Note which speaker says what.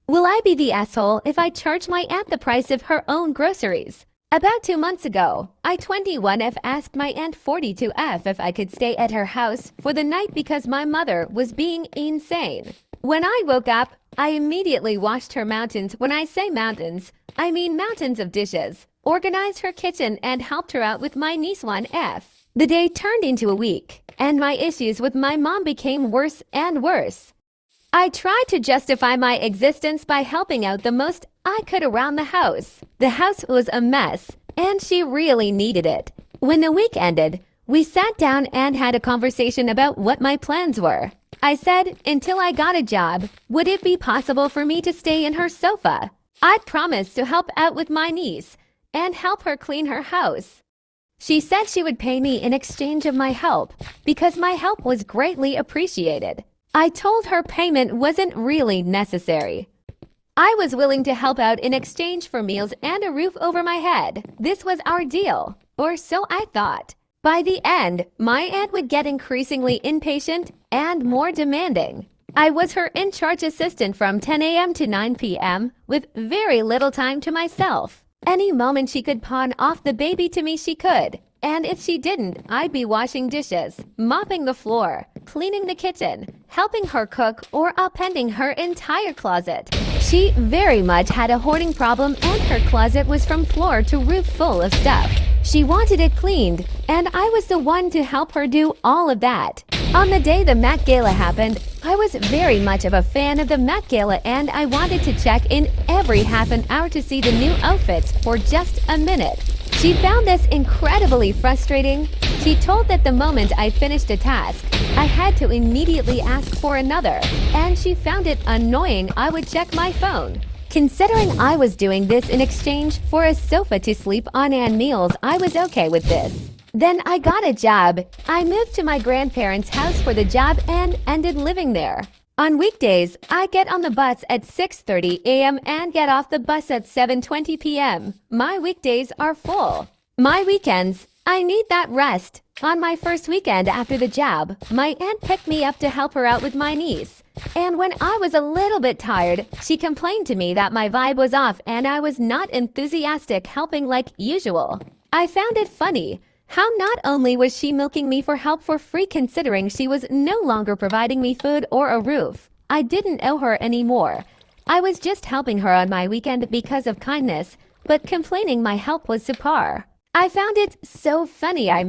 Speaker 1: Will I be the asshole if I charge my aunt the price of her own groceries? About 2 months ago, I 21F asked my aunt 42F if I could stay at her house for the night because my mother was being insane. When I woke up, I immediately washed her mountains. When I say mountains, I mean mountains of dishes, organized her kitchen and helped her out with my niece 1F. The day turned into a week, and my issues with my mom became worse and worse. I tried to justify my existence by helping out the most I could around the house. The house was a mess, and she really needed it. When the week ended, we sat down and had a conversation about what my plans were. I said, until I got a job, would it be possible for me to stay in her sofa? I promised to help out with my niece and help her clean her house. She said she would pay me in exchange of my help because my help was greatly appreciated. I told her payment wasn't really necessary. I was willing to help out in exchange for meals and a roof over my head. This was our deal, or so I thought. By the end, my aunt would get increasingly impatient and more demanding. I was her in-charge assistant from 10 a.m. to 9 p.m. with very little time to myself. Any moment she could pawn off the baby to me, she could. And if she didn't, I'd be washing dishes, mopping the floor, cleaning the kitchen, helping her cook, or appending her entire closet. She very much had a hoarding problem, and her closet was from floor to roof full of stuff. She wanted it cleaned, and I was the one to help her do all of that. On the day the Met Gala happened, I was very much of a fan of the Met Gala, and I wanted to check in every half an hour to see the new outfits for just a minute. She found this incredibly frustrating. She told that the moment I finished a task, I had to immediately ask for another, and she found it annoying I would check my phone. Considering I was doing this in exchange for a sofa to sleep on and meals, I was okay with this. Then I got a job. I moved to my grandparents' house for the job and ended living there. On weekdays, I get on the bus at 6:30 a.m. and get off the bus at 7:20 p.m. My weekdays are full. My weekends, I need that rest. On my first weekend after the job, my aunt picked me up to help her out with my niece. And when I was a little bit tired, she complained to me that my vibe was off and I was not enthusiastic helping like usual. I found it funny how not only was she milking me for help for free considering she was no longer providing me food or a roof. I didn't owe her anymore. I was just helping her on my weekend because of kindness, but complaining my help was subpar. I found it so funny I